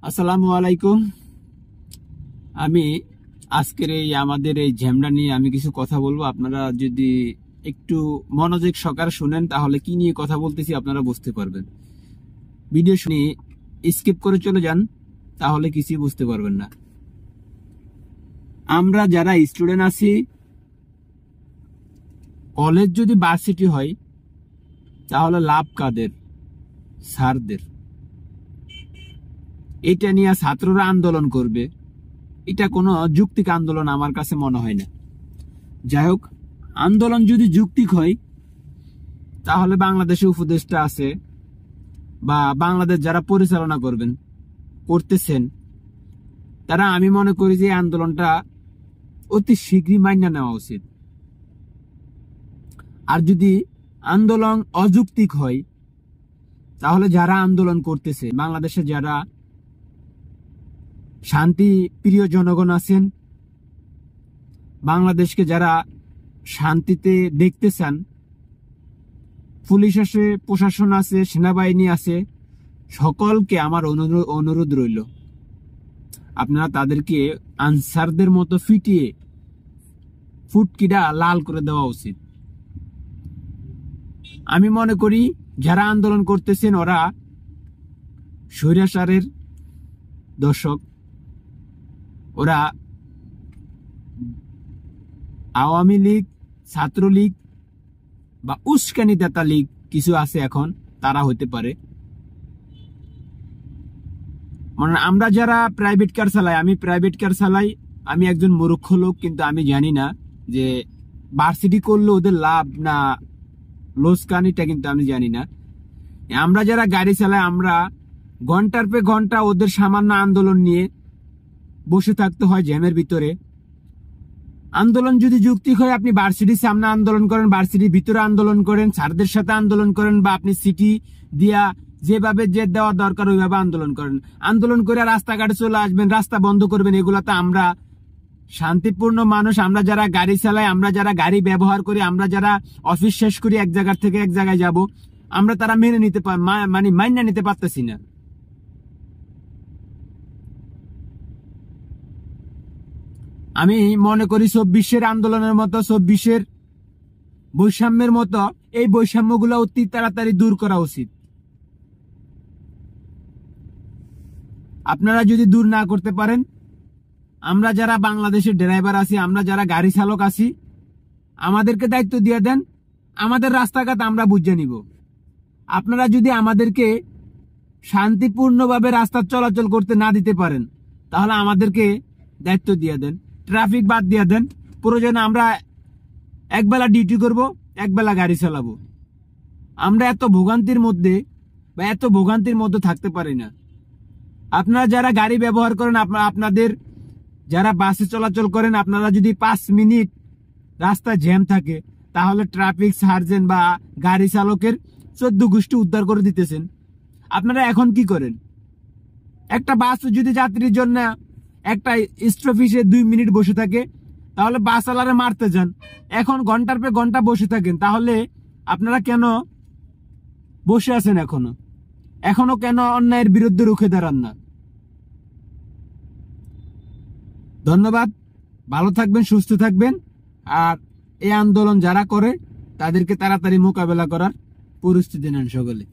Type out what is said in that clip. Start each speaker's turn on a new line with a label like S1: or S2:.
S1: আসসালামু আলাইকুম। আমি আজকের আমাদের এই ঝ্যামটা নিয়ে আমি কিছু কথা বলবো। আপনারা যদি একটু মনোযোগ সহকারে শুনেন তাহলে কি নিয়ে কথা বলতেছি আপনারা বুঝতে পারবেন। ভিডিও শুনে স্কিপ করে চলে যান তাহলে কিছুই বুঝতে পারবেন না। আমরা যারা স্টুডেন্ট আছি, কলেজ যদি ভার্সিটি হয় তাহলে লাভ কাদের? স্যারদের। এটা নিয়ে ছাত্ররা আন্দোলন করবে, এটা কোনো যৌক্তিক আন্দোলন আমার কাছে মনে হয় না। যাই হোক, আন্দোলন যদি যৌক্তিক হয় তাহলে বাংলাদেশে উপদেষ্টা আছে বা বাংলাদেশ যারা পরিচালনা করতেছেন তারা, আমি মনে করি যে আন্দোলনটা অতি শীঘ্রই মাইনা নেওয়া উচিত। আর যদি আন্দোলন অযৌক্তিক হয় তাহলে যারা আন্দোলন করতেছে, বাংলাদেশে যারা শান্তি প্রিয় জনগণ আছেন, বাংলাদেশকে যারা শান্তিতে দেখতে চান, পুলিশ আছে, প্রশাসন আছে, সেনাবাহিনী আছে, সকলকে আমার অনুরোধ রইল আপনারা তাদেরকে আনসারদের মতো ফিটিয়ে ফুটকিটা লাল করে দেওয়া উচিত। আমি মনে করি যারা আন্দোলন করতেছেন ওরা স্বৈরাচারের দর্শক, ওরা আওয়ামী লীগ, ছাত্রলীগ বা উস্কানি দাতা লীগ কিছু আছে এখন, তারা হইতে পারে। মানে আমরা যারা প্রাইভেট কার চালাই, আমি প্রাইভেট কার চালাই, আমি একজন মূর্খ লোক, কিন্তু আমি জানি না যে ভার্সিটি করলে ওদের লাভ না লোসকানিটা, কিন্তু আমি জানি না। আমরা যারা গাড়ি চালাই, আমরা ঘন্টার পর ঘন্টা ওদের সামান্য আন্দোলন নিয়ে বসে থাকতে হয় জ্যামের ভিতরে। আন্দোলন যদি যৌক্তিক হয়, আপনি ভার্সিটির সামনে আন্দোলন করেন, ভার্সিটির ভিতরে আন্দোলন করেন, স্যারদের সাথে আন্দোলন করেন, বা আপনি সিটি দিয়া যেভাবে যে দেওয়া দরকার ওইভাবে আন্দোলন করেন। আন্দোলন করে রাস্তাঘাটে চলে আসবেন, রাস্তা বন্ধ করবেন, এগুলাতে আমরা শান্তিপূর্ণ মানুষ, আমরা যারা গাড়ি চালাই, আমরা যারা গাড়ি ব্যবহার করি, আমরা যারা অফিস শেষ করি এক জায়গা থেকে এক জায়গায় যাব, আমরা তারা মেনে নিতে মাইনা নিতে পারতেছি না। আমি মনে করি 24-এর আন্দোলনের মতো, 24-এর বৈষম্যের মতো এই বৈষম্যগুলো অতি তাড়াতাড়ি দূর করা উচিত। আপনারা যদি দূর না করতে পারেন, আমরা যারা বাংলাদেশের ড্রাইভার আছি, আমরা যারা গাড়ি চালক আছি, আমাদেরকে দায়িত্ব দিয়ে দেন, আমাদের রাস্তাঘাট আমরা বুঝে নিব। আপনারা যদি আমাদেরকে শান্তিপূর্ণভাবে রাস্তা চলাচল করতে না দিতে পারেন তাহলে আমাদেরকে দায়িত্ব দিয়ে দেন, ট্রাফিক বাদ দিয়ে দেন। প্রয়োজনে আমরা একবেলা ডিউটি করব, একবেলা গাড়ি চালাবো। আমরা এত ভোগান্তির মধ্যে থাকতে পারি না। আপনারা যারা গাড়ি ব্যবহার করেন, আপনাদের যারা বাসে চলাচল করেন, আপনারা যদি 5 মিনিট রাস্তা জ্যাম থাকে তাহলে ট্রাফিক সার্জেন্ট বা গাড়ি চালকের 14 গোষ্ঠী উদ্ধার করে দিতেছেন। আপনারা এখন কি করেন? একটা বাস যদি যাত্রীর জন্য একটা স্টপেজে 2 মিনিট বসে থাকে তাহলে বাস চালারে মারতে যান। এখন ঘন্টার পর ঘন্টা বসে থাকেন, তাহলে আপনারা কেন বসে আছেন? এখনো কেন অন্যায়ের বিরুদ্ধে রুখে দাঁড়ান না? ধন্যবাদ, ভালো থাকবেন, সুস্থ থাকবেন। আর এই আন্দোলন যারা করে তাদেরকে তাড়াতাড়ি মোকাবেলা করার পরিস্থিতি নেন সকলে।